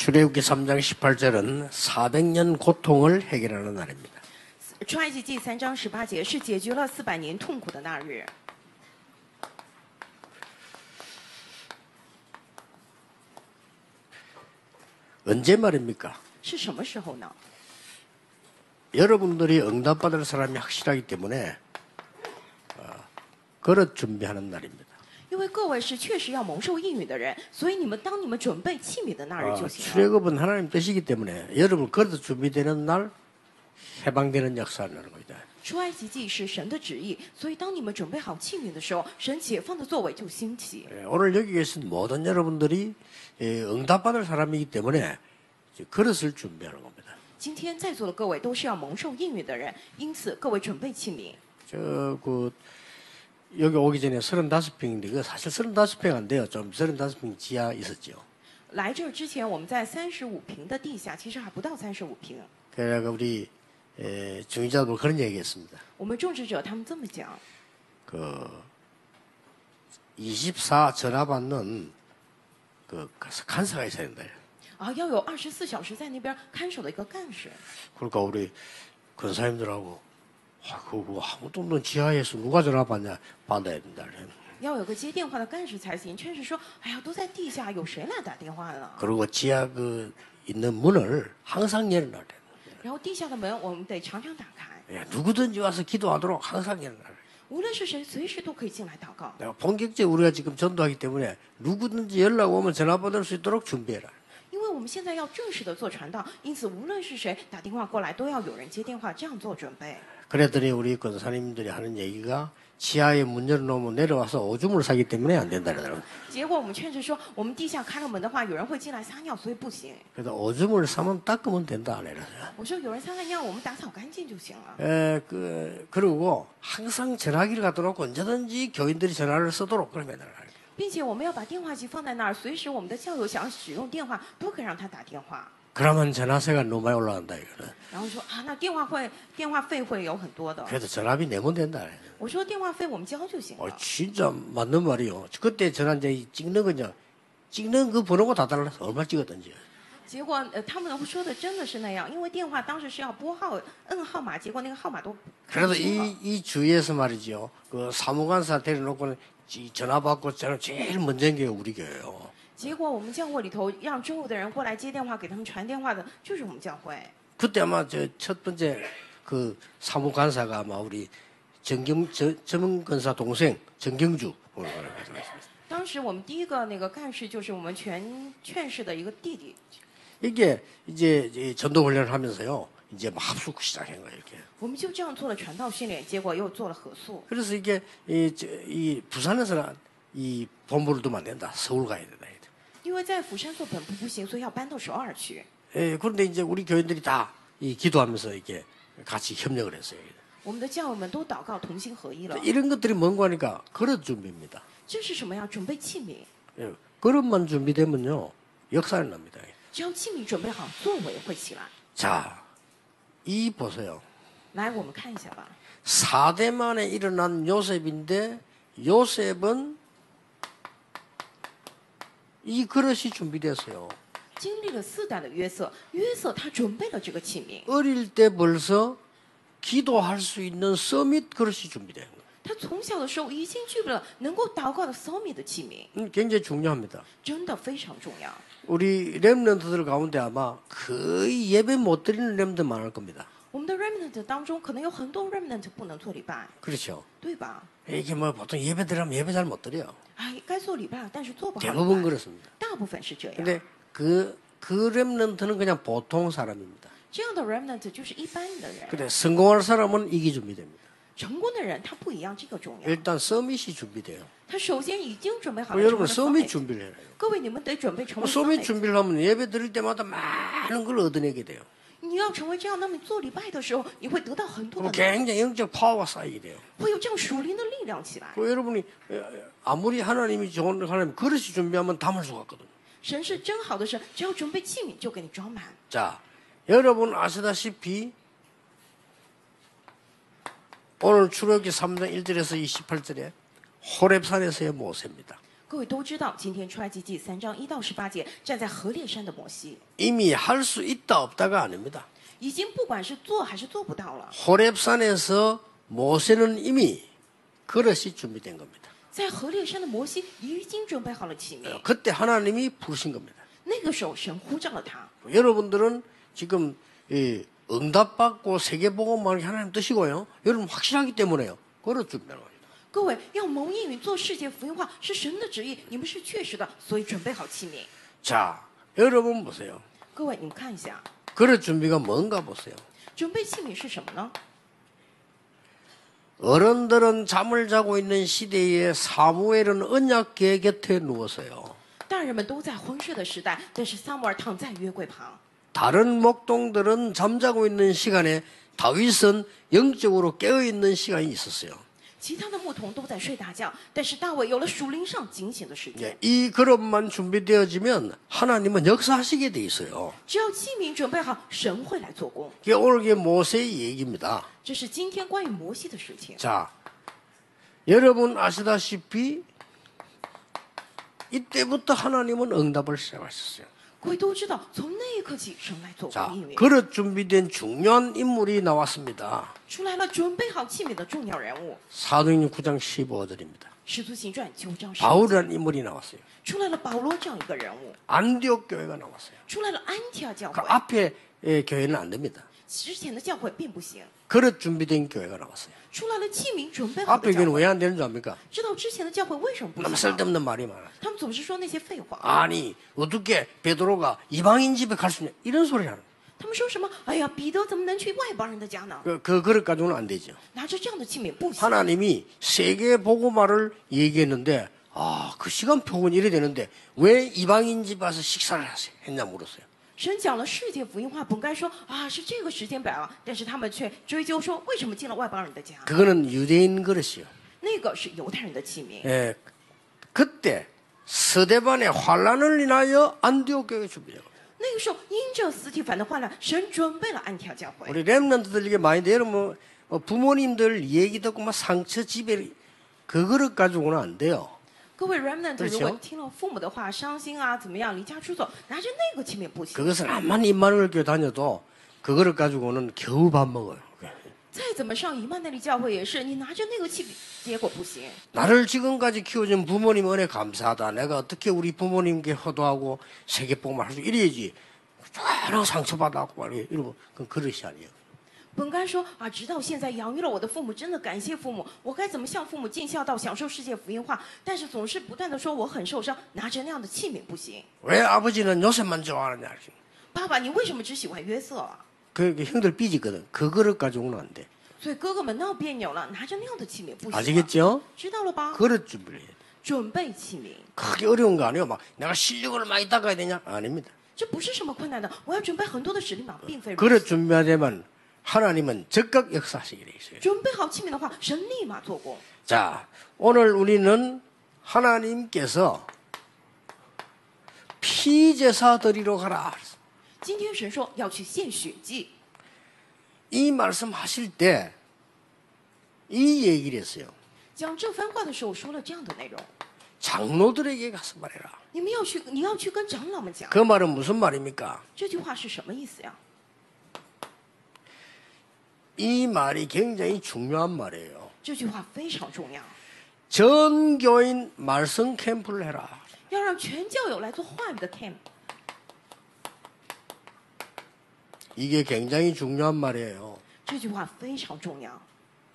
출애굽기 3장 18절은 400년 고통을 해결하는 날입니다. 出埃及记3章18节是解决了400年痛苦的那日。 언제 말입니까? 是什么时候呢？ 여러분들이 응답받을 사람이 확실하기 때문에 그릇 준비하는 날입니다. 因为各位是确实要蒙受应允的人，所以当你们准备器皿的那日就行了。 출애굽은 하나님 뜻이기 때문에 여러분 그릇 준비되는 날 해방되는 역사를 하는 겁니다. 出埃及记是神的旨意，所以当你们准备好器皿的时候，神解放的作为就兴起。 오늘 여기 계신 모든 여러분들이 응답받을 사람이기 때문에 그릇을 준비하는 겁니다. 今天在座的各位都是要蒙受应允的人，因此各位准备器皿。 여기 오기 전에 35평인데 그 사실 35평 안 돼요. 좀 35평 지하 있었죠. 来这儿之前，我们在35平的地下，其实还不到35平。 그래가 우리 중위자도 그런 얘기했습니다. 我们种植者他们这么讲， 24 전화 받는 그 간사가 있어야 된다. 啊，要有24小时在那边看守的一个干事。 그러니까 우리 권사님들하고 그거 아무도 없는 지하에서 누가 전화 받냐 받아야 된다. 要有个接电话的干事才行。劝是说，哎呀，都在地下，有谁来打电话呢？ 그리고 지하 있는 문을 항상 열어놔야 돼. 然后地下的门我们得常常打开， 누구든지 와서 기도하도록 항상 열어놔야 돼. 无论是谁，随时都可以进来祷告。 내가 본격적으로 우리가 지금 전도하기 때문에 누구든지 연락 오면 전화 받을 수 있도록 준비해라. 因为我们现在要正式的做传道，因此无论是谁打电话过来，都要有人接电话，这样做准备。 그랬더니 우리 권사님들이 하는 얘기가 지하에 문 열어놓으면 내려와서 오줌을 싸기 때문에 안 된다 그러더라고요. 结果我们劝是说，我们地下开了门的话，有人会进来撒尿，所以不行。 그래서 오줌을 싸면 닦으면 된다 그래서. 我说有人撒了尿，我们打扫干净就行了。 그리고 항상 전화기를 갖다 놓고 언제든지 교인들이 전화를 쓰도록 그러면 돼요. 并且我们要把电话机放在那儿，随时我们的教友想使用电话，都可以让他打电话。 그러면 전화세가 너무 많이 올라간다 이거는. 然后说啊，那电话费会有很多的。 그래도 전화비 내면 된다. 我说电话费我们交就行了。 진짜 맞는 말이요. 그때 전화 이제 찍는 거냐, 찍는 그 번호가 다 달라서 얼마 찍었든지. 结果他们说的真的是那样，因为电话当时是要拨号摁号码，结果那个号码都看不 그래도 清了。 이 주위에서 말이죠. 그 사무관사 데려놓고는 전화 받고 저는 제일 먼저 한 게 우리 교회예요. 结果我们教会里头让周围的人过来接电话，给他们传电话的，就是我们教会。 그때 아마 저 첫 번째 그 사무관사가 아마 우리 정경건사 동생 정경주. 当时我们第一个那个干事就是我们劝士的一个弟弟。 이게 이제 전도 훈련을 하면서요. 이제 막 합숙 시작한 거예요, 이렇게. 我们就这样做了传道训练，结果又做了合宿。 그래서 이게 이 부산에서는 이 본부를 두면 안 된다. 서울 가야 된다. 因为在釜山做本部不行，所以要搬到首尔去。 그런데 이제 우리 교인들이 다 이 기도하면서 이렇게 같이 협력을 했어요. 我们的教友们都祷告，同心合一了。 이런 것들이 뭔가 하니까 그릇 준비입니다. 这是什么呀？准备器皿。 그릇만 준비되면요. 역사를 납니다. 只要器皿准备好，作为会起来。 자, 이 보세요. 来，我们看一下吧。 4대 만에 일어난 요셉인데 요셉은 이 그릇이 준비됐어요. 经历了4代的约瑟，约瑟他准备了这个器皿。 어릴 때 벌써 기도할 수 있는 서밋 그릇이 준비된 거예요. 他从小的时候已经具备了能够祷告的扫米的器皿， 굉장히 중요합니다. 真的非常重要。 우리 렘넌트들 가운데 아마 거의 예배 못 드리는 렘넌트 많을 겁니다. 我们的 remnant 当中，可能有很多 remnant 不能做礼拜， 그렇죠. 对吧？ 이게 뭐 보통 예배 드리면 예배 잘 못 드려요. 哎，该做礼拜，但是做不好 대부분 礼拜。 그렇습니다. 大部分是这样。 근데 그 렘넌트는 그냥 보통 사람입니다. 这样的 remnant 就是一般的人， 근데 성공할 사람은 이게 준비됩니다. 成功的人他不一样，这个重要。 일단 서밋이 준비돼요. 他首先已经准备好了 여러분 成为 서밋 준비를 해요. 各位，你们得准备成为 서밋 summit 준비를 하면 예배 드릴 때마다 많은 걸 얻어내게 돼요. 你要成为这样，那么你做礼拜的时候，你会得到很多 그럼 的， 굉장히 영적 파워가 쌓이게 돼요. 会有这样属灵的力量起来。 그 여러분이 아무리 하나님이 좋은 하나님 그릇이 준비하면 담을 수가 없거든요. 神是真好的神，只要准备器皿就给你装满。 자, 여러분 아시다시피 오늘 출애굽기 3장 1절에서 28절에 호렙산에서의 모세입니다. 各位都知道，今天出埃及记3章1到18节，站在何烈山的摩西， 이미 할 수 있다 없다가 아닙니다. 已经不管是做还是做不到了。 호렙산에서 모세는 이미 그릇이 준비된 겁니다. 在何烈山的摩西已经准备好了器皿， 그때 하나님이 부르신 겁니다. 那个时候神呼召了他。 여러분들은 지금 응답받고 세계복음만 하나님 뜻이고요. 여러분 확실하기 때문에요. 그릇 준비하는 겁니다. 各位要蒙应允做世界福音化是神的旨意，你们是确实的，所以准备好器皿。 자, 여러분 보세요. 各位，你们看一下， 그릇 준비가 뭔가 보세요. 准备器皿是什么呢？ 어른들은 잠을 자고 있는 시대에 사무엘은 언약궤 곁에 누웠어요. 大人们都在昏睡的时代，但是撒母耳躺在约柜旁。 다른 목동들은 잠자고 있는 시간에 다윗은 영적으로 깨어있는 시간이 있었어요. 其他的牧童都在睡大觉，但是大卫有了属灵上警醒的时间。 이 그릇만 준비되어지면 하나님은 역사하시게 돼 있어요. 只要器皿准备好，神会来做工。 이게 오늘 모세의 얘기입니다. 这是今天关于摩西的事情。 자, 여러분 아시다시피 이때부터 하나님은 응답을 시작하셨어요. 各位都知道，从那一刻起，神来做 자, 工应允， 그릇 준비된 중요한 인물이 나왔습니다. 出来了准备好器皿的重要人物。 사도행전 9장 15절입니다. 使徒行传9章10节， 바울이라는 인물이 나왔어요. 出来了保罗这样一个人物， 안디옥 교회가 나왔어요. 出来了安提阿教 그 会。 앞에 교회는 안 됩니다. 之前的教会并不行， 그릇 준비된 교회가 나왔어요. 出来了器皿准备好的 앞에 教 교회는 会。 왜 안 되는 줄 압니까? 知道之前的教会为什么不 너무 行吗？ 쓸데없는 말이 많아요. 他们总是说那些废话。 아니 어떻게 베드로가 이방인 집에 갈 수 있냐 이런 소리 하는 他们说什么？哎呀，彼得怎么能去外邦人的家呢？ 그 그릇 가지고는 안 되죠. 拿着这样的器皿不行。 하나님이 세계 복음화를 얘기했는데 그 시간 표는 이래 되는데 왜 이방인 집 와서 식사를 했냐 물었어요. 神讲了世界福音化，本该说啊是这个时间表啊，但是他们却追究说为什么进了外邦人的家？ 그거는 유대인 그릇이요. 那个是犹太人的器皿。 예, 그때 스데반의 환란을 인하여 안디옥 교회 준비해요. 那个时候因着斯提凡的患难，神准备了安提阿教会。 우리 렘넌트들 이게 많이 돼요. 뭐 부모님들 얘기 듣고 막 상처 지배 그 그릇 가지고는 안 돼요. 各位 remnant， 对如果行听了父母的话，伤心啊，怎么样，离家出走，拿着那个器皿不行。 그것은 암만 임마누엘 교회 다녀도 그 그릇 가지고는 겨우 밥 먹어요. 再怎么上以曼那利教会也是，你拿着那个器皿，结果不行。 나를 지금까지 키워준 부모님 은혜 감사하다. 내가 어떻게 우리 부모님께 효도하고 세계복음을 할 수 이래야지. 쫙 상처받아갖고 말이에요. 이러면 그건 그릇이 아니에요. 本该说啊，直到现在养育了我的父母，真的感谢父母，我该怎么向父母尽孝道，享受世界福音化？但是总是不断的说我很受伤，拿着那样的器皿不行。 왜 아버지는 요셉만 좋아하느냐. 爸爸，你为什么只喜欢约瑟啊？ 그 형들 삐지거든. 그 그릇 가지고는 안 돼. 所以哥哥们闹别扭了，拿着那样的器皿不行啊。 아시겠죠? 知道了吧？ 그릇 준비를 해야 돼. 准备器皿， 크게 어려운 거 아니에요. 막 내가 실력을 많이 닦아야 되냐? 아닙니다. 这不是什么困难的。我要准备很多的使令码，并非如 그릇 此。 준비하려면 하나님은 적극 역사하시게 돼 있어요. 准备好器皿的话，神立马做工。 자, 오늘 우리는 하나님께서 피제사 드리러 가라. 今天神说要去献血祭， 이 말씀하실 때 이 얘기를 했어요. 讲这番话的时候说了这样的内容： 장로들에게 가서 말해라. 你要去跟长老们讲。 그 말은 무슨 말입니까? 这句话是什么意思呀？ 이 말이 굉장히 중요한 말이에요. 这句话非常重要， 전 교인 말씀 캠프를 해라. 要让全教友来做话语的 camp。 이게 굉장히 중요한 말이에요. 这句话非常重要，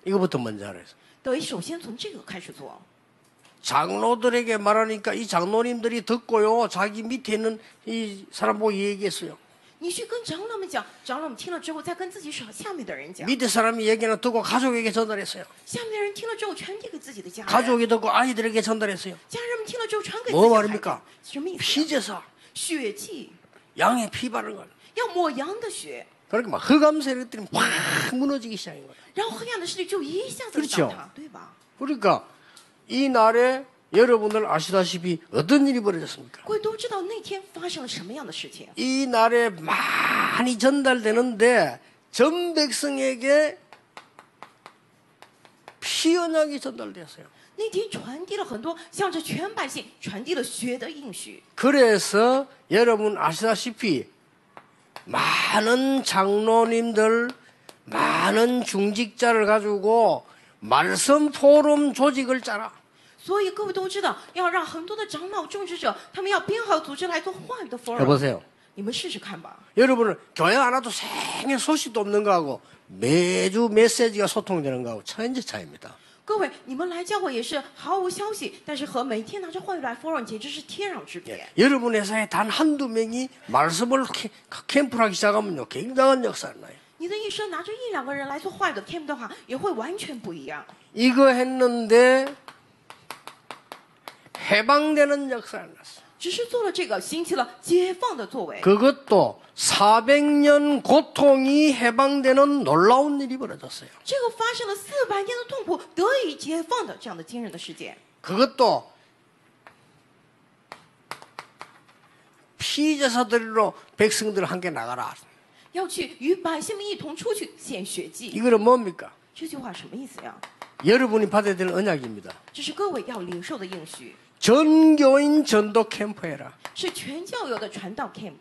이거부터 먼저 하라 해서. 得首先从这个开始做。 장로들에게 말하니까 이 장로님들이 듣고요. 자기 밑에 있는 이 사람 보고 얘기했어요. 你去跟长老们讲，长老们听了之后，再跟自己下面的人讲， 밑에 사람이 얘기는 듣고 가족에게 전달했어요. 下面的人听了之后传递给自己的家人， 가족이 듣고 아이들에게 전달했어요. 家人们听了之后传给自 뭐 己的孩 말입니까? 子。什么意思？ 피제사, 血祭 양의 피 바른 걸. 要抹羊的血， 그러니까 막 흑암세력들이 확 무너지기 시작인 거예요. 然后黑暗的势力就一下子 그렇죠 倒塌，对吧？ 그러니까 이 날에 여러분들 아시다시피 어떤 일이 벌어졌습니까? 各位都知道那天发生了什么样的事情？ 이 날에 많이 전달되는데 전 백성에게 피 언약이 전달됐어요. 那天传递了很多向着全百姓传递了血的应许。 그래서 여러분 아시다시피 많은 장로님들, 많은 중직자를 가지고 말씀 포럼 조직을 짜라. 所以各位都知道，要让很多的长老、种植者，他们要编好组织来做话语的 forum。 해보세요. 你们试试看吧。 여러분은 교회 안 와도 생애 소식도 없는 거하고 매주 메시지가 소통되는 거하고 천지 차이입니다. 各位，你们来教会也是毫无消息，但是和每天拿着话语来 forum 简直是天壤之别。 여러분 회사에 단 한두 명이 말씀을 캠프를 하기 시작하면요 굉장한 역사를 나요. 你的一生拿着一两个人来做话语的 camp 的话，也会完全不一样。 이거 했는데 해방되는 역사를 났어요. 只是做了这个，兴起了解放的作为。 그것도 400년 고통이 해방되는 놀라운 일이 벌어졌어요. 这个发生了400年的痛苦得以解放的这样的惊人的事件。 그것도 피제사들로 백성들 함께 나가라. 要去与百姓们一同出去献血祭。 이거는 뭡니까? 这句话什么意思呀？ 여러분이 받아야 될 언약입니다. 这是各位要领受的应许， 전교인 전도 캠프 해라. 是全教友的传道 camp。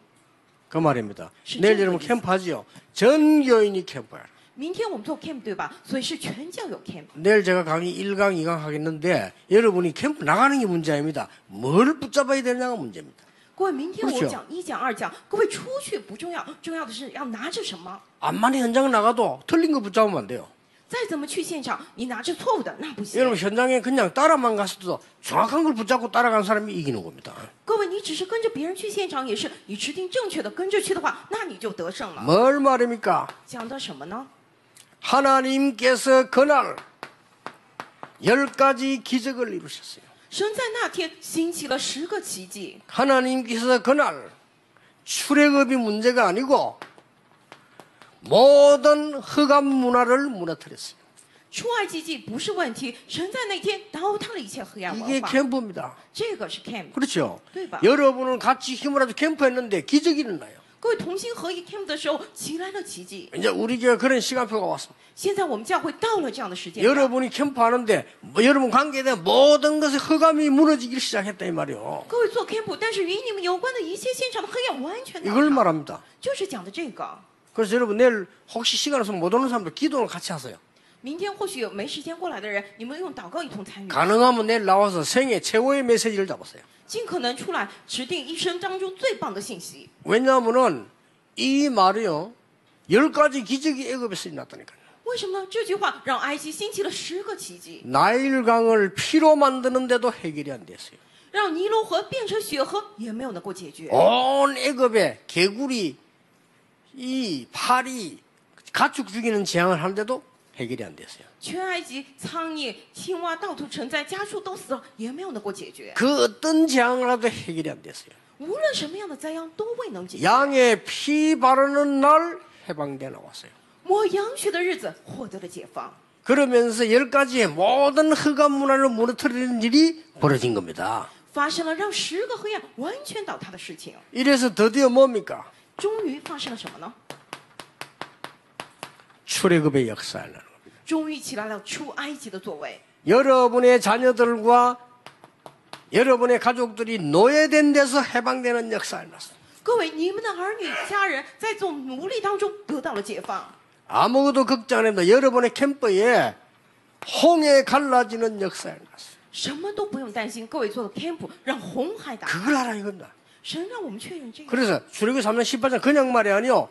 그 말입니다. 시- 내일 여러분 캠프 하지요. 전교인이 캠프 해라. 明天我们做 camp 对吧？所以是全教友 camp。 내일 제가 강의 1강, 2강 하겠는데 여러분이 캠프 나가는 게 문제 아닙니다. 뭘 붙잡아야 되느냐가 문제입니다. 各位，明天我 그렇죠 讲1讲2讲，各位出去不重要，重要的是要拿着什么。 암만 현장 나가도 틀린 거 붙잡으면 안 돼요. 再怎么去现场，你拿着错误的那不行。 여러분 현장에 그냥 따라만 갔어도 정확한 걸 붙잡고 따라간 사람이 이기는 겁니다. 各位，你只是跟着别人去现场，也是你指定正确的跟着去的话，那你就得胜了。 뭘 말입니까? 讲的什么呢？ 하나님께서 그날 10가지 기적을 이루셨어요. 神在那天兴起了10个奇迹。 하나님께서 그날 출애굽이 문제가 아니고 모든 흑암 문화를 무너뜨렸어요. 出埃及记不是问题，神在那天倒塌了一切黑暗 이게 文化。 캠프입니다. 这个是 camp。 그렇죠? 对吧？ 여러분은 같이 힘을 합쳐 캠프했는데 기적이 일어나요. 各位同心合一 camp 的时候，起来了奇迹。 이제 우리 교회 그런 시간표가 왔어. 现在我们教会到了这样的时间段， 여러분이 캠프하는데 여러분 관계에 대한 모든 것의 흑암이 무너지기 시작했다 이 말이요. 各位做 camp，但是与你们有关的一切现场的黑暗完全倒 이걸 塌， 말합니다. 就是讲的这个。 그래서 여러분 내일 혹시 시간 없으면 못 오는 사람들 기도를 같이 하세요. 明天或许有没时间过来的人，你们用祷告一同参与， 가능하면 내일 나와서 생애 최고의 메시지를 잡으세요. 尽可能出来指定一生当中最棒的信息。 왜냐하면은 이 말이요 10가지 기적이 애굽에서 일어났다니까요. 为什么呢？这句话让埃及兴起了10个奇迹， 나일강을 피로 만드는데도 해결이 안 됐어요. 让尼罗河变成血河也没有能够解决。 온 애굽에 개구리, 이 파리, 가축 죽이는 재앙을 하는데도 해결이 안 됐어요. 全埃及苍蝇、青蛙到处成灾，家畜都死了，也没有能够解决。 그 어떤 재앙을 하도 해결이 안 됐어요. 无论什么样的灾殃都未能解决。 양의 피 바르는 날 해방돼 나왔어요. 抹羊血的日子获得了解放， 그러면서 10가지의 모든 흑암 문화를 무너뜨리는 일이 벌어진 겁니다. 发生了让10个黑暗完全倒塌的事情。 이래서 드디어 뭡니까? 终于发生了什么呢？ 출애굽의 역사를 나는 겁니다. 终于起来了出埃及的作为。 여러분의 자녀들과 여러분의 가족들이 노예된 데서 해방되는 역사를 났어요. 各位，你们的儿女、家人在做奴隶当中得到了解放， 아무것도 걱정 안 합니다. 여러분의 캠프에 홍해 갈라지는 역사를 났어요. 什么都不用担心。各位做的 camp 让红海打开， 그걸 하라 이겁니다. 神让我们确认这个。 그래서 출애굽기 3장 18장 그냥 말이 아니요.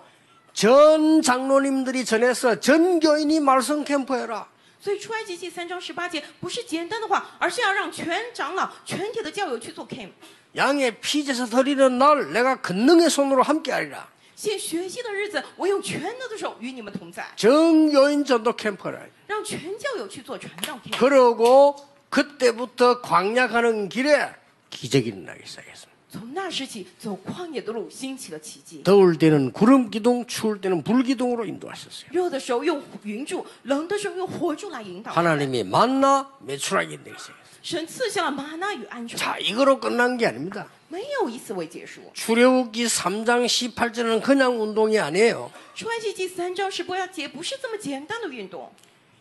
전 장로님들이 전해서 전 교인이 말씀 캠프해라. 所以出埃及记3章18节不是简单的话，而是要让全长老、全体的教友去做 camp。 양의 피제사 드리는 날 내가 권능의 손으로 함께하리라. 献血祭的日子，我用全能的手与你们同在， 정교인 전도 캠프라. 让全教友去做传道 camp。 그러고 그때부터 광야 가는 길에 기적이 일어나기 시작했습니다. 从那时起，走旷野的路兴起了奇迹。 더울 때는 구름 기둥, 추울 때는 불 기둥으로 인도하셨어요. 热的时候用云柱，冷的时候用火柱来引导。 하나님이 만나 매출하게 되기 시작했어요. 神赐下了玛纳与鹌鹑， 자, 이거로 끝난 게 아닙니다. 没有以此为结束。 출애굽기 3장 18절은 그냥 운동이 아니에요. 出埃及记3章18节不是这么简单的运动，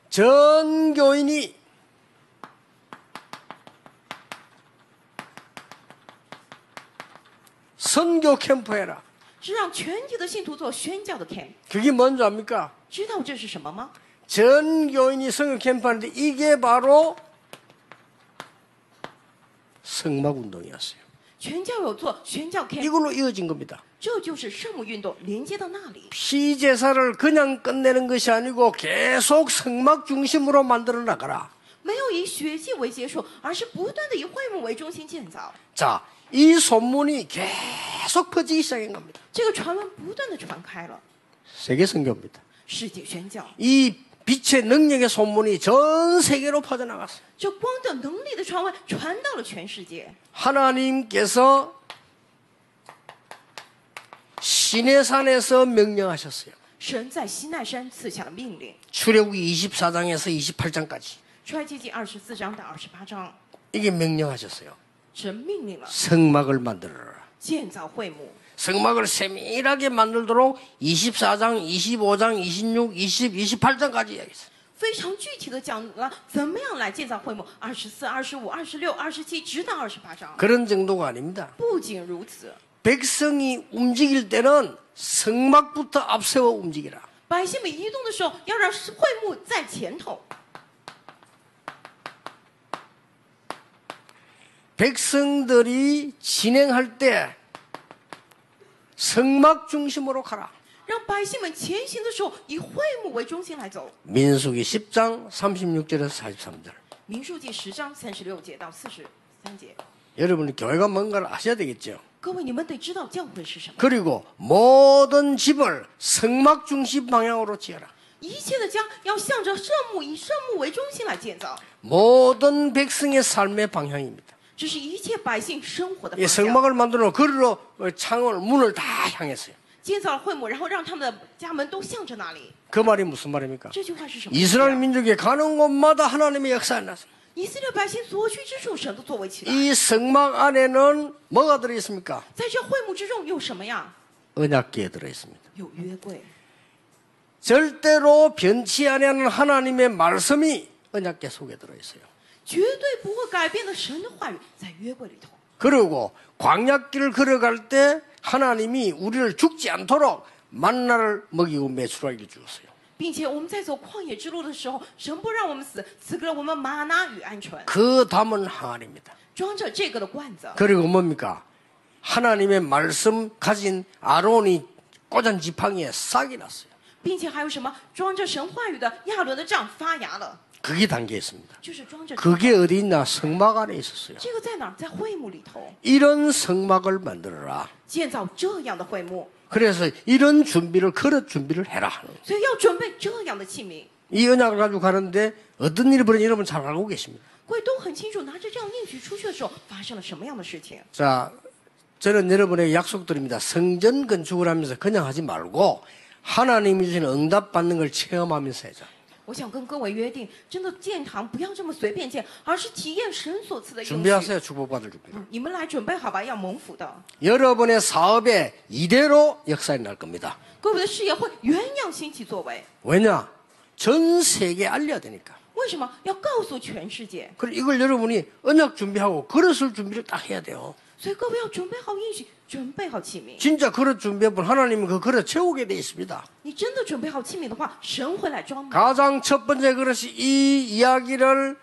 전 교인이 선교 캠프 해라. 是让全体的信徒做宣教的 camp。 그게 뭔지 압니까? 知道这是什么吗？ 전 교인이 선교 캠프 하는데 이게 바로 성막 운동이었어요. 全教有做宣教 camp， 이걸로 이어진 겁니다. 这就是圣母运动连接到那里。 피제사를 그냥 끝내는 것이 아니고 계속 성막 중심으로 만들어 나가라. 没有以血祭为结束，而是不断的以会幕为中心建造。 자, 이 소문이 계속 퍼지기 시작한 겁니다. 这个传闻不断的传开了， 세계 선교입니다. 世界宣教， 이 빛의 능력의 소문이 전 세계로 퍼져나갔어요. 这光的能力的传闻传到了全世界。 하나님께서 시내산에서 명령하셨어요. 神在西奈山赐下了命令， 출애굽기 24장에서 28장까지 出埃及记24章到28章， 이게 명령하셨어요. 神命令了 성막을 만들어라. 建造会幕， 성막을 세밀하게 만들도록 24장, 25장, 26, 20, 28장까지 이야기했어요. 非常具体的讲了怎么样来建造会幕，24、25、26、27，直到28章。 그런 정도가 아닙니다. 不仅如此， 백성이 움직일 때는 성막부터 앞세워 움직이라. 百姓们移动的时候，要让会幕在前头。 백성들이 진행할 때 성막 중심으로 가라. 让百姓们前行的时候，以会幕为中心来走。 민수기 10장 36절에서 43절. 民数记10章36节到43节。 여러분이 교회가 뭔가를 아셔야 되겠죠. 各位，你们得知道教会是什么。 그리고 모든 집을 성막 중심 방향으로 지어라. 一切的家要向着圣幕，以圣幕为中心来建造。 모든 백성의 삶의 방향입니다. 这是一切百姓生活的 이 方向。 성막을 만들어 거리로 창을 문을 다 향했어요. 建造了会幕，然后让他们的家门都向着那里。 그 말이 무슨 말입니까? 这句话是什么意思 이스라엘 啊？ 민족이 가는 곳마다 하나님의 역사가 났습니다. 以色列百姓所去之处，神都作为起来。 이 성막 안에는 뭐가 들어있습니까? 在这会幕之中有什么呀？ 언약궤에 들어있습니다. 有约柜， 절대로 변치 않는 하나님의 말씀이 언약궤 속에 들어있어요. 绝对不会改变的神的话语在约柜里头。 그리고 광약길을 걸어갈 때 하나님이 우리를 죽지 않도록 만나를 먹이고 메추라기를 주었어요. 并且我们在走旷野之路的时候，神不让我们死，赐给了我们玛拿与鹌鹑， 그 담은 항아리입니다. 装着这个的罐子。 그리고 뭡니까? 하나님의 말씀 가진 아론이 꽂은 지팡이에 싹이 났어요. 并且还有什么？装着神话语的亚伦的杖发芽了， 그게 담겨 있습니다. 就是装着。 그게 어디 있나? 성막 안에 있었어요. 这个在哪儿？在会幕里头 이런 성막을 만들어라. 建造这样的会幕， 그래서 이런 준비를 그릇 준비를 해라 하는 거예요. 所以要准备这样的器皿。 이 언약을 가지고 가는데 어떤 일이 벌어진지 여러분 잘 알고 계십니다. 各位都很清楚，拿着这样应许出去的时候发生了什么样的事情。 자, 저는 여러분에게 약속드립니다. 성전 건축을 하면서 그냥 하지 말고 하나님이 주신 응답 받는 걸 체험하면서 하자. 我想跟各位约定，真的建堂不要这么随便建，而是体验神所赐的应许。 준비하세요. 축복받을 준비. 你们来准备好吧，要蒙福的。 여러분의 사업에 이대로 역사에 날 겁니다. 各位的事业会原样兴起作为。 왜냐? 전 세계에 알려야 되니까. 为什么要告诉全世界？ 그리고 이걸 여러분이 언약 준비하고 그릇을 준비를 딱 해야 돼요. 所以各位要准备好应许，准备好器皿。 진짜 그릇 준비해보면 하나님은 그 그릇 채우게 돼 있습니다. 你真的准备好器皿的话，神会来装满。 가장 첫 번째 그릇이 이 이야기를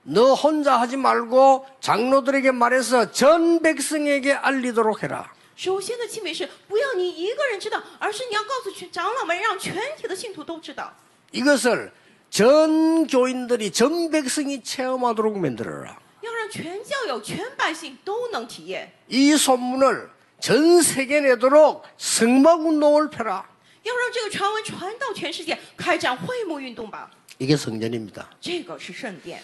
너 혼자 하지 말고 장로들에게 말해서 전 백성에게 알리도록 해라. 首先的器皿是不要你一个人知道，而是你要告诉全长老们，让全体的信徒都知道。 이것을 전 교인들이 전 백성이 체험하도록 만들어라. 要让全教友、全百姓都能体验， 이 소문을 전 세계에 내도록 성막 운동을 펴라. 要让这个传闻传到全世界，开展会幕运动吧。 이게 성전입니다. 这个是圣殿。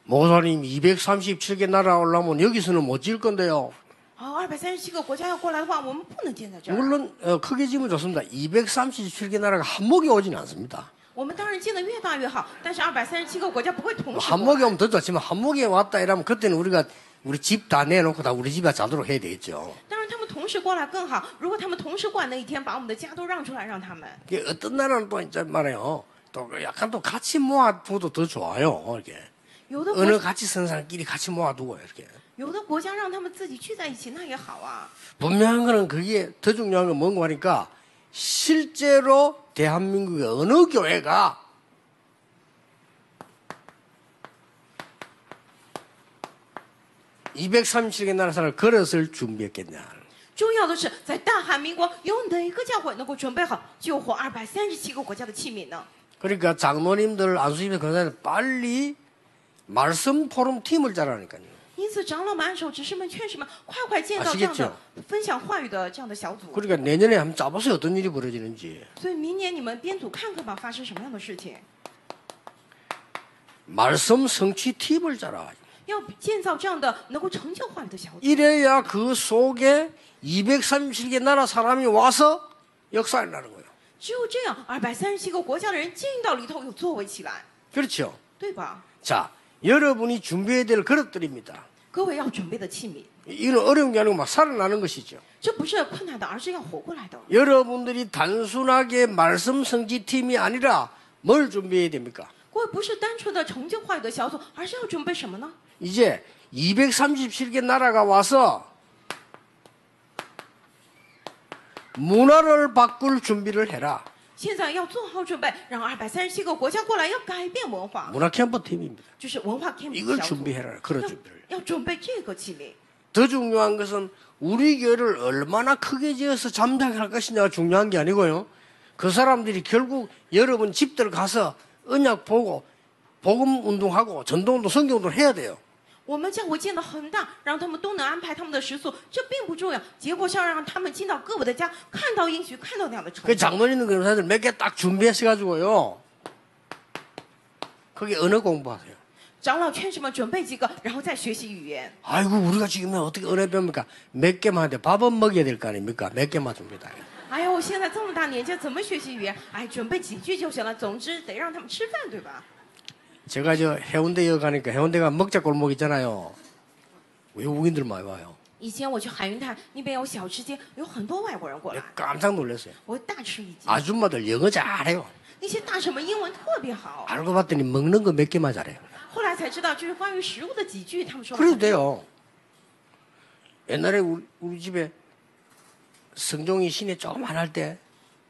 목사님 237개 나라 올라오면 여기서는 못 지을 건데요. 好，237个国家要过来的话，我们不能建在这儿。 물론 크게 지면 좋습니다. 237개 나라가 한목에 오진 않습니다. 我们当然建得越大越好，但是237个国家不会同时过 한목에 来。 오면 더 좋지만 한목에 왔다 이러면 그때는 우리가 우리 집 다 내놓고 다 우리 집에 자도록 해야 되겠죠. 当然他们同时过来更好。如果他们同时过来那一天，把我们的家都让出来，让他们。 이게 어떤 나라는 또 이제 말해요. 또 약간 또 같이 모아두도 더 좋아요. 이렇게 有的 어느 国 같이 선 사람끼리 같이 모아두고 이렇게. 有的国家让他们自己聚在一起，那也好啊。 분명한 거는 그게 더 중요한 건 뭔가 하니까 실제로 대한민국의 어느 교회가 (237개) 나라 사람을 걸었을 준비했겠냐. 重要的是，在大韩民国有哪个教会能够准备好救活237个国家的器皿呢？ 그러니까 장로님들 안수집회 권사들 빨리 말씀 포럼 팀을 짜라니까요. 因此，长老们、按手执事们、劝士们，快建造这样的分享话语的这样的小组。 그러니까 내년에 한번 짜보세요. 어떤 일이 벌어지는지. 所以明年你们编组看看吧，发生什么样的事情？ 말씀 성취 팀을 짜라. 要建造这样的能够成就话语的小组。 이래야 그 속에 237개 나라 사람이 와서 역사를 나는 거예요. 只有这样，237个国家的人进到里头有作为起来， 그렇죠. 对吧？ 자, 여러분이 준비해야 될 그릇들입니다. 各位要准备的器皿， 이건 어려운 게 아니고 막 살아나는 것이죠. 这不是困难的，而是要活过来的。 여러분들이 단순하게 말씀 성취 팀이 아니라 뭘 준비해야 됩니까? 各位不是单纯的成就话语的小组，而是要准备什么呢？ 이제 237개 나라가 와서 문화를 바꿀 준비를 해라. 现在要做好准备，让237个国家过来，要改变文化， 문화 캠프 팀입니다. 就是文化 camp 이걸 小组， 준비해라. 그런 준비를. 要准备这个器皿。 더 중요한 것은 우리 교회를 얼마나 크게 지어서 잠잠할 것이냐가 중요한 게 아니고요. 그 사람들이 결국 여러분 집들 가서 언약 보고 복음 운동하고 전도 운동, 성경 운동 해야 돼요. 我们教会建得很大，让他们都能安排他们的食宿，这并不重要。结果是要让他们进到各位的家，看到应许，看到那样的成 그 就。 장로님들 그런 사람들 몇 개 딱 준비해서 거기 언어 공부하세요. 长老劝士们准备几个，然后再学习语言。 아이고 우리가 지금 어떻게 언어 배웁니까? 몇 개만 하는데 밥은 먹여야 될 거 아닙니까? 몇 개만 줍니다. 哎呀，我现在这么大年纪，怎么学习语言？哎，准备几句就行了。总之得让他们吃饭，对吧？ 제가 저 해운대역 가니까 해운대가 먹자 골목 있잖아요. 외국인들 많이 와요. 以前我去海云台那边有小吃街，有很多外国人过来， 깜짝 놀랐어요. 我大吃一惊。 아줌마들 영어 잘해요. 那些大婶们英文特别好， 알고 봤더니 먹는 거 몇 개만 잘해요. 后来才知道，就是关于食物的几句，他们说。 그래도 돼요. 옛날에 우리 집에 성종이 시내 조금 안 할 때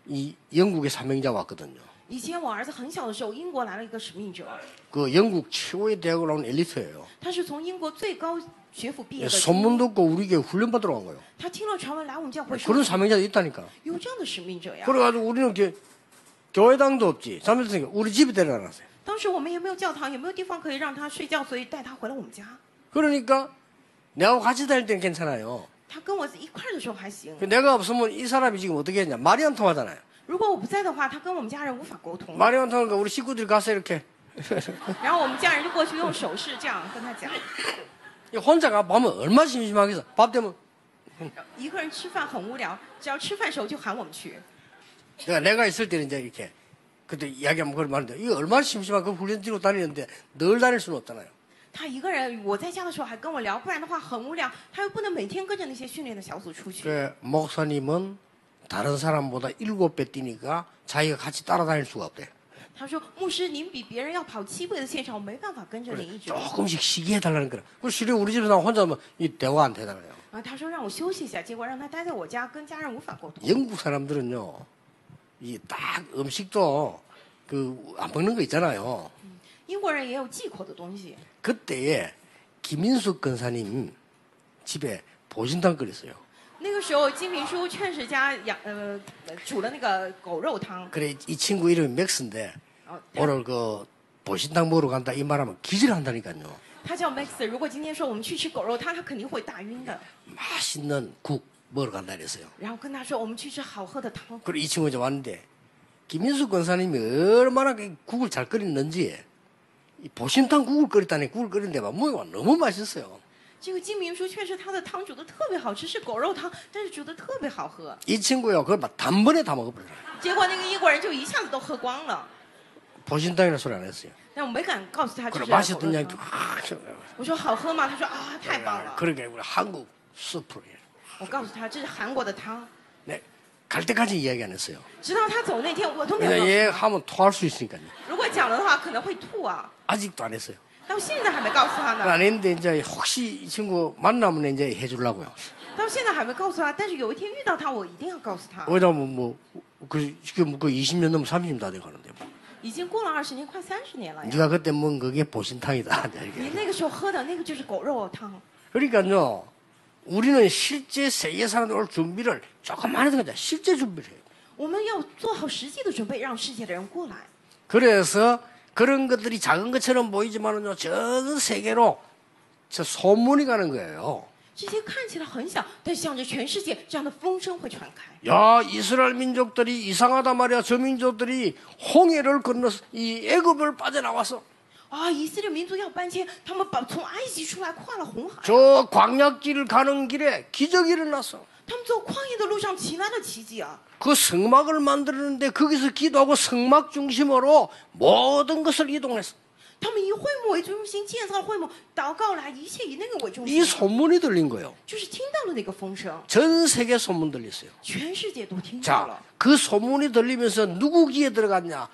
이 영국의 사명자 왔거든요. 以前我儿子很小的时候，英国来了一个使命者， 그 영국 최고의 대학을 나온 엘리트예요. 他是从英国最高学府毕业的。 소문 듣고 우리 교회 훈련 받으러 간 거예요. 他听了传闻来我们教会 그런 说， 사명자도 있다니까. 有这样的使命者呀。 그래가지고 우리는 교회당도 없지. 자매들니까 우리 집에 데려놨어요. 当时我们也没有教堂，也没有地方可以让他睡觉，所以带他回了我们家。 그러니까 내하고 같이 다닐 때는 괜찮아요. 他跟我一块儿的时候还行， 내가 없으면 이 사람이 지금 어떻게 했냐. 말이 안 통하잖아요. 如果我不在的话，他跟我们家人无法沟通。 말이 안 통하니까 우리 식구들이 가서 이렇게 然后我们家人就过去用手势这样跟他讲。 혼자 가보면 얼마나 심심하겠어. 밥 되면 一个人吃饭很无聊，只要吃饭时候就喊我们去。 내가 있을 때는 이제 이렇게 그때 이야기하면 그걸 말하는데 이거 얼마나 심심하고 그 훈련 뛰고 다니는데 늘 다닐 수는 없잖아요. 他一个人，我在家的时候还跟我聊，不然的话很无聊。他又不能每天跟着那些训练的小组出去。 그 목사님은 다른 사람보다 7배 뛰니까 자기가 같이 따라다닐 수가 없대. 他说：“牧师，您比别人要跑7倍的现场，我没办法跟着您一直跑。 조금씩 쉬게 해달라는 거라. 그 실은 우리 집에서 나 혼자면 이 대화 안 되잖아요. 然后他说让我休息一下，结果让他待在我家，跟家人无法沟通。 영국 사람들은요, 이 딱 음식도 그 안 먹는 거 있잖아요. 英国人也有忌口的东西。 그때에 김인숙 권사님 집에 보신탕 끓였어요. 那个时候，金明叔劝使家煮了那个狗肉汤。 그래 이 친구 이름이 맥스인데 哦， 오늘 그 보신탕 먹으러 간다 이 말하면 기절한다니까요. 他叫 Max。如果今天说我们去吃狗肉汤，他肯定会大晕的。 맛있는 국 먹으러 간다 그랬어요. 然后跟他说我们去吃好喝的汤。 그리고 이 친구가 이제 왔는데 김인숙 권사님이 얼마나 그 국을 잘 끓였는지 이 보신탕 국을 끓였다니 국을 끓이는데 뭐가 너무 맛있어요. 这个金明叔确实他的汤煮的特别好吃，是狗肉汤，但是煮的特别好喝。 이 친구요 그걸 막 단번에 다 먹어버려요. 结果那个英国人就一下子都喝光了。 보신탕이라는 소리 안 했어요. 但我没敢告诉他这 그래 是狗 맛있더냐 肉汤。我说好喝吗？他说啊，太棒了。 그러게 우리 한국 수프로예요. 我告诉他这是韩国的汤。 네, 갈 때까지 이야기 안 했어요. 直到他走那天，我都没有 왜냐 告诉 얘 他。 하면 토할 수 있으니까요. 如果讲了的话，可能会吐啊。 아직도 안 했어요. 到现在还没告诉他呢， 아닌데 이제 혹시 이 친구 만나면 이제 해주려고요. 到现在还没告诉他，但是有一天遇到他，我一定要告诉他。 왜냐면 지금 20년 넘으면 30년 다 돼가는데 뭐. 已经过了20年，快30年了呀。 네가 그때 먹은 그게 보신탕이다. 你那个时候喝的那个就是狗肉汤。 그러니까요, 우리는 실제 세계 사람들 올 준비를 조금만 해도 그냥 실제 준비를 해요. 我们要做好实际的准备，让世界的人过来。 그래서 그런 것들이 작은 것처럼 보이지만은요, 전 세계로 저 소문이 가는 거예요. 这些看起来很小，但向着全世界，这样的风声会传开。 야, 이스라엘 민족들이 이상하다 말이야. 저 민족들이 홍해를 건너서 이 애굽을 빠져나와서 啊，以色列民族要搬迁，他们从埃及出来，跨了红海。 저 광야길 가는 길에 기적이 일어났어. 他们走旷野的路上起来了奇迹啊！ 그 성막을 만드는데 거기서 기도하고 성막 중심으로 모든 것을 이동했어. 他们以会幕为中心建造会幕，祷告来，一切以那个为中 이 心。 소문이 들린 거예요. 就是听到了那个风声， 전 세계 소문 들렸어요. 全世界都听到 자, 了。 그 소문이 들리면서 누구 귀에 들어갔냐?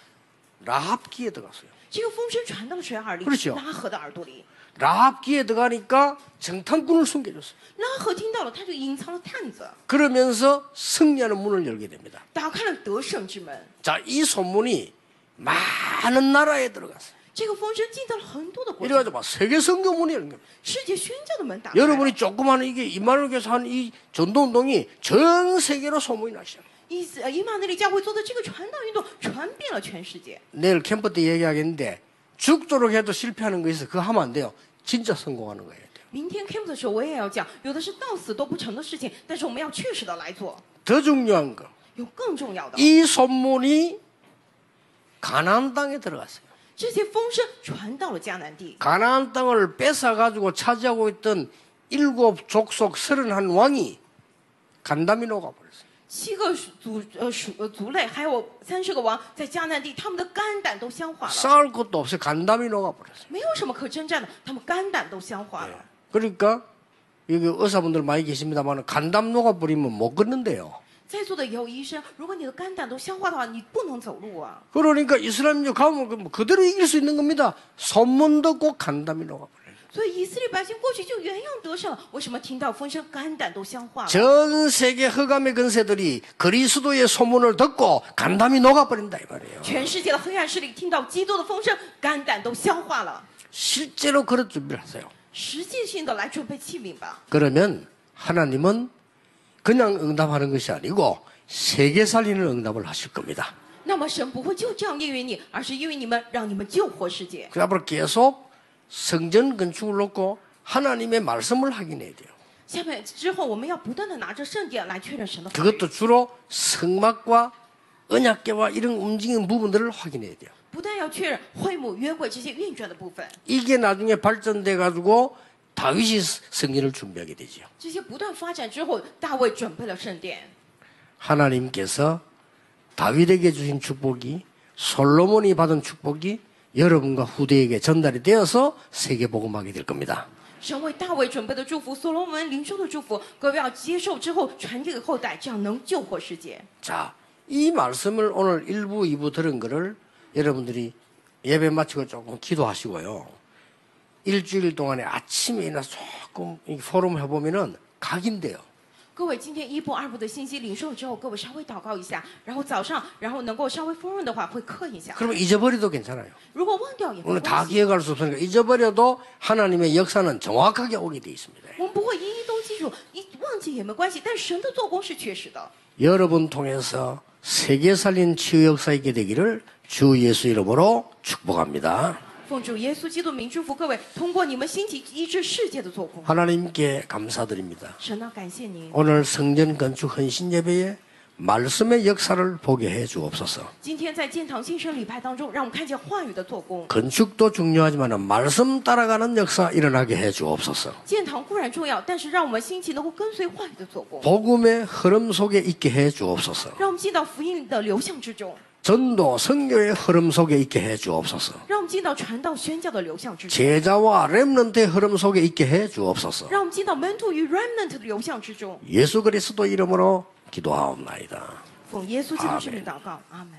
라합 귀에 들어갔어요. 这个风声传到了谁耳里？ 그렇죠 拉合的耳朵里。 라합 귀에 들어가니까 정탐꾼을 숨겨줬어요. 拉合听到了，他就隐藏了探子， 그러면서 승리하는 문을 열게 됩니다. 打开了得胜之门。 자, 이 소문이 많은 나라에 들어갔어요. 这个风声进到了很多的国家， 이래가지고 막 세계 선교문이 열린 겁니다. 世界宣教的门打开了。 여러분이 조그마한 이게 이만하게 산 이 전도운동이 전 세계로 소문이 나시죠. 以马内利教会做的这个传道运动传遍了全世界。 내일 캠프 때 얘기하겠는데 죽도록 해도 실패하는 거 있어. 그거 하면 안 돼요. 진짜 성공하는 거예요. 明天 camp 的时候我也要讲，有的是到死都不成的事情，但是我们要确实的来做。 더 중요한 거, 有更重要的， 이 소문이 가나안 땅에 들어갔어요. 这些风声传到了迦南地， 가나안 땅을 뺏어가지고 차지하고 있던 7 족속 31왕이 간담이 녹아버렸어요. 7个族类，还有30个王，在迦南地，他们的肝胆都消化了， 싸울 것도 없어요. 간담이 녹아버렸어요. 没有什么可征战的，他们肝胆都消化了。 그러니까 여기 의사분들 많이 계십니다만 간담 녹아버리면 못 걷는데요. 在座的也有医生，如果你的肝胆都消化的话，你不能走路啊。 그러니까 이스라엘 민족 가면 그대로 이길 수 있는 겁니다. 소문 듣고 간담이 녹아버려요. 所以以色列百姓过去就原样得胜了，为什么听到风声，肝胆都消化了？ 전 세계 흑암의 근세들이 그리스도의 소문을 듣고 간담이 녹아버린다 이 말이에요. 全世界的黑暗势力听到基督的风声，肝胆都消化了。 실제로 그런 준비를 하세요. 实际性的来准备器皿吧。 그러면 하나님은 그냥 응답하는 것이 아니고 세계 살리는 응답을 하실 겁니다. 那么神不会就这样应允你，而是应允你们，让你们救活世界。 그 앞으로 계속 성전 건축을 놓고 하나님의 말씀을 확인해야 돼요. 下面之后，我们要不断的拿着圣典来确认神的话语， 그것도 주로 성막과 언약궤와 이런 움직이는 부분들을 확인해야 돼요. 不但要确认会幕、约柜这些运转的部分， 이게 나중에 발전돼 가지고 다윗이 성전을 준비하게 되죠. 这些不断发展之后，大卫准备了圣殿。 하나님께서 다윗에게 주신 축복이 솔로몬이 받은 축복이 여러분과 후대에게 전달이 되어서 세계 복음하게 될 겁니다. 神为大卫准备的祝福，所罗门灵修的祝福，各位要接受之后传给后代，这样能救活世界。 자, 이 말씀을 오늘 1부, 2부 들은 거를 여러분들이 예배 마치고 조금 기도하시고요. 일주일 동안에 아침에 일어나서 조금 이 포럼 해보면은 각인돼요. 各位今天1部、2部的信息领受之后，各位稍微祷告一下，然后早上，然后能够稍微丰润的话，会刻一下。 그러면 잊어버려도 괜찮아요. 如果忘掉也没 오늘 关 다 系， 기억할 수 없으니까 잊어버려도 하나님의 역사는 정확하게 오게 돼 있습니다. 我们不会一一都记住，忘记也没关系。但神的做工是确实的。 여러분 통해서 세계 살린 치유 역사 있게 되기를 주 예수 이름으로 축복합니다. 奉主耶稣基督名祝福各位，通过你们兴起医治世界的做工。 하나님께 감사드립니다. 神啊，感谢您。 오늘 성전 건축 헌신 예배에 말씀의 역사를 보게 해 주옵소서. 今天在建堂新生礼拜当中，让我们看见话语的做工。 건축도 중요하지만 말씀 따라가는 역사 일어나게 해 주옵소서. 建堂固然重要，但是让我们兴起能够跟随话语的做工， 복음의 흐름 속에 있게 해 주옵소서. 让我们进到福音的流向之中， 전도 선교의 흐름 속에 있게 해 주옵소서. 让我们进到传道宣教的流向之中， 제자와 렘넌트의 흐름 속에 있게 해 주옵소서. 让我们进到门徒与 remnant 的流向之中。 예수 그리스도 이름으로 기도하옵나이다. 奉耶稣基督之名祷告，阿门。